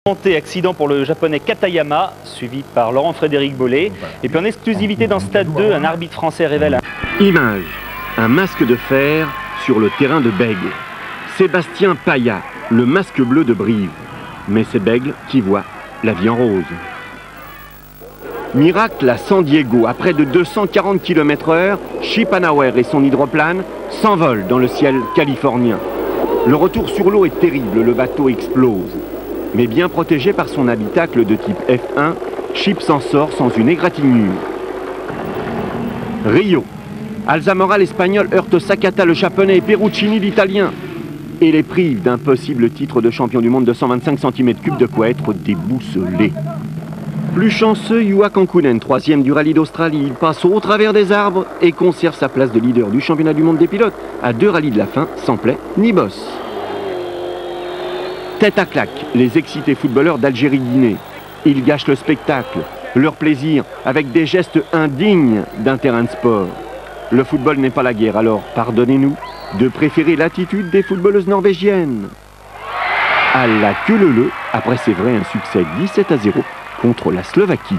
Accident pour le japonais Katayama, suivi par Laurent-Frédéric Bollet. Et puis en exclusivité dans Stade 2, un arbitre français révèle Image, un masque de fer sur le terrain de Bègle. Sébastien Paya, le masque bleu de Brive. Mais c'est Bègle qui voit la vie en rose. Miracle à San Diego, à près de 240 km/h, Chip Hanauer et son hydroplane s'envolent dans le ciel californien. Le retour sur l'eau est terrible, le bateau explose. Mais bien protégé par son habitacle de type F1, Chip s'en sort sans une égratignure. Rio. Alzamora l'espagnol heurte Sakata le japonais et Perruccini l'italien. Et les prive d'un possible titre de champion du monde de 125 cm3 de quoi être déboussolé. Plus chanceux, Juha Kankkunen, troisième du rallye d'Australie. Il passe au travers des arbres et conserve sa place de leader du championnat du monde des pilotes. À 2 rallyes de la fin, sans plaie ni bosse. Tête à claque, les excités footballeurs d'Algérie-Guinée. Ils gâchent le spectacle, leur plaisir, avec des gestes indignes d'un terrain de sport. Le football n'est pas la guerre, alors pardonnez-nous de préférer l'attitude des footballeuses norvégiennes. À la queue leu, après c'est vrai un succès 17-0 contre la Slovaquie.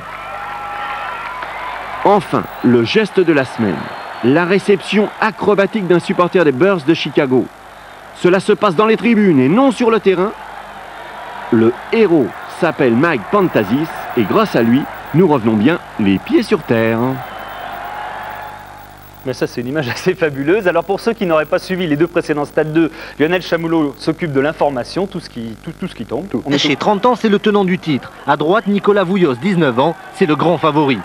Enfin, le geste de la semaine, la réception acrobatique d'un supporter des Bears de Chicago. Cela se passe dans les tribunes et non sur le terrain. Le héros s'appelle Mike Pantazis et grâce à lui, nous revenons bien les pieds sur terre. Mais ça, c'est une image assez fabuleuse. Alors pour ceux qui n'auraient pas suivi les deux précédents Stade 2, Lionel Chamoulot s'occupe de l'information, tout ce qui tombe. Chez 30 ans, c'est le tenant du titre. À droite, Nicolas Vouillos, 19 ans, c'est le grand favori.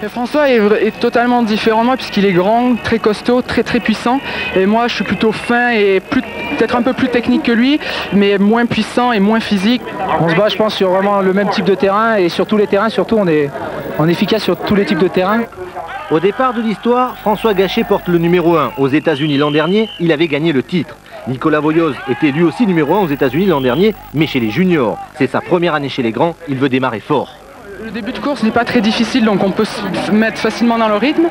François est totalement différent de moi puisqu'il est grand, très costaud, très puissant. Et moi je suis plutôt fin et peut-être un peu plus technique que lui, mais moins puissant et moins physique. On se bat je pense sur vraiment le même type de terrain et sur tous les terrains, surtout on est efficace sur tous les types de terrains. Au départ de l'histoire, François Gachet porte le numéro 1. Aux États-Unis l'an dernier, il avait gagné le titre. Nicolas Vouillos était lui aussi numéro 1 aux États-Unis l'an dernier, mais chez les juniors. C'est sa première année chez les grands, il veut démarrer fort. Le début de course n'est pas très difficile, donc on peut se mettre facilement dans le rythme.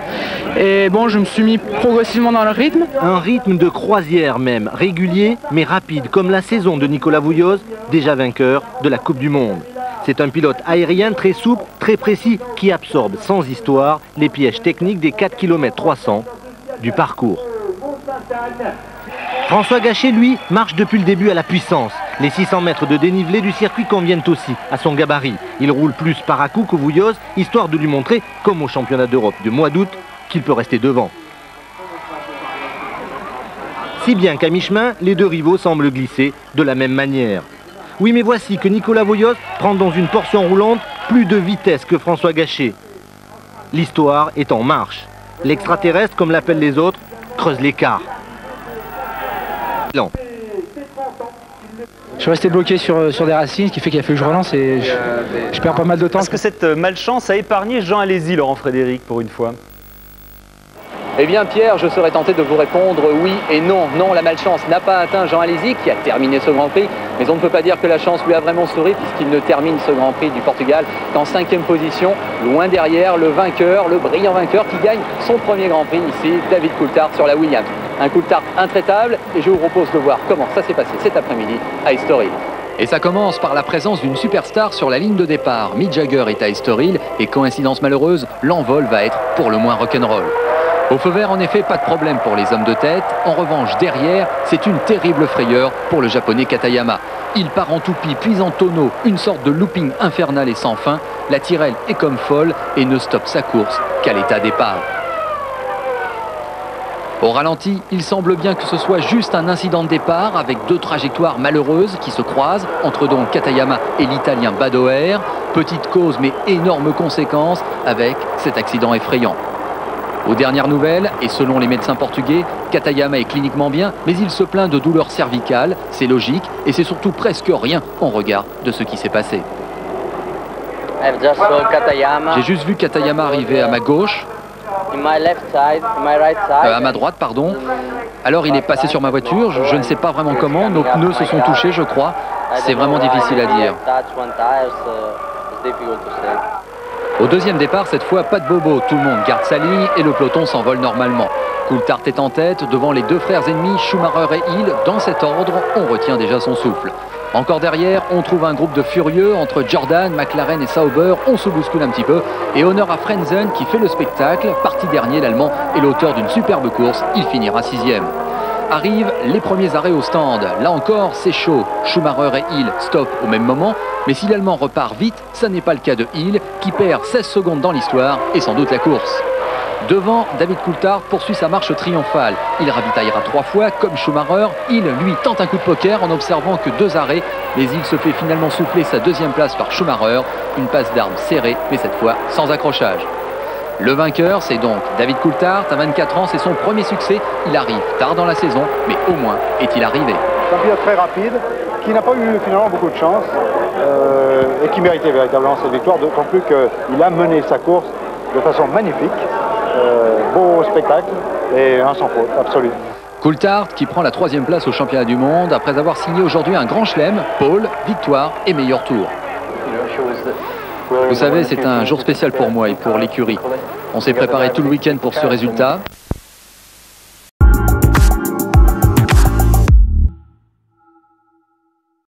Et bon, je me suis mis progressivement dans le rythme. Un rythme de croisière même, régulier mais rapide, comme la saison de Nicolas Vouillos, déjà vainqueur de la Coupe du Monde. C'est un pilote aérien très souple, très précis, qui absorbe sans histoire les pièges techniques des 4 km 300 du parcours. François Gachet, lui, marche depuis le début à la puissance. Les 600 mètres de dénivelé du circuit conviennent aussi à son gabarit. Il roule plus par à coup que Vouillos, histoire de lui montrer, comme au championnat d'Europe du mois d'août, qu'il peut rester devant. Si bien qu'à mi-chemin, les deux rivaux semblent glisser de la même manière. Oui, mais voici que Nicolas Vouillos prend dans une portion roulante plus de vitesse que François Gachet. L'histoire est en marche. L'extraterrestre, comme l'appellent les autres, creuse l'écart. Je suis resté bloqué sur des racines, ce qui fait qu'il a fallu que je relance et je perds pas mal de temps. Parce que cette malchance a épargné Jean Alési, Laurent-Frédéric, pour une fois. Eh bien Pierre, je serais tenté de vous répondre oui et non. Non, la malchance n'a pas atteint Jean Alési qui a terminé ce Grand Prix, mais on ne peut pas dire que la chance lui a vraiment souri puisqu'il ne termine ce Grand Prix du Portugal qu'en 5e position, loin derrière le vainqueur, le brillant vainqueur qui gagne son premier Grand Prix ici, David Coulthard sur la Williams. Un Coulthard intraitable et je vous propose de voir comment ça s'est passé cet après-midi à Estoril. Et ça commence par la présence d'une superstar sur la ligne de départ. Mick Jagger est à Estoril et coïncidence malheureuse, l'envol va être pour le moins rock'n'roll. Au feu vert, en effet, pas de problème pour les hommes de tête. En revanche, derrière, c'est une terrible frayeur pour le japonais Katayama. Il part en toupie, puis en tonneau, une sorte de looping infernal et sans fin. La Tyrrell est comme folle et ne stoppe sa course qu'à l'état d'épave. Au ralenti, il semble bien que ce soit juste un incident de départ avec deux trajectoires malheureuses qui se croisent entre donc Katayama et l'italien Badoer. Petite cause mais énorme conséquence avec cet accident effrayant. Aux dernières nouvelles, et selon les médecins portugais, Katayama est cliniquement bien, mais il se plaint de douleurs cervicales, c'est logique, et c'est surtout presque rien en regard de ce qui s'est passé. J'ai juste vu Katayama arriver à ma gauche, à ma droite, pardon. Alors il est passé sur ma voiture, je ne sais pas vraiment comment, nos pneus se sont touchés, je crois. C'est vraiment difficile à dire. Au deuxième départ, cette fois, pas de bobo. Tout le monde garde sa ligne et le peloton s'envole normalement. Coulthard est en tête devant les deux frères ennemis, Schumacher et Hill. Dans cet ordre, on retient déjà son souffle. Encore derrière, on trouve un groupe de furieux entre Jordan, McLaren et Sauber. On se bouscule un petit peu. Et honneur à Frentzen qui fait le spectacle. Parti dernier, l'Allemand est l'auteur d'une superbe course. Il finira 6e. Arrivent les premiers arrêts au stand. Là encore, c'est chaud. Schumacher et Hill stoppent au même moment. Mais si l'Allemand repart vite, ça n'est pas le cas de Hill, qui perd 16 secondes dans l'histoire et sans doute la course. Devant, David Coulthard poursuit sa marche triomphale. Il ravitaillera 3 fois, comme Schumacher. Hill, lui, tente un coup de poker en observant que 2 arrêts. Mais il se fait finalement souffler sa 2e place par Schumacher. Une passe d'armes serrée, mais cette fois sans accrochage. Le vainqueur, c'est donc David Coulthard. À 24 ans, c'est son premier succès. Il arrive tard dans la saison, mais au moins est-il arrivé. Un pilote très rapide, qui n'a pas eu finalement beaucoup de chance et qui méritait véritablement cette victoire, d'autant plus qu'il a mené sa course de façon magnifique. Beau spectacle et un sans faute, absolu. Coulthard qui prend la 3e place au championnat du monde après avoir signé aujourd'hui un grand chelem, pole, victoire et meilleur tour. Vous savez, c'est un jour spécial pour moi et pour l'écurie. On s'est préparé tout le week-end pour ce résultat.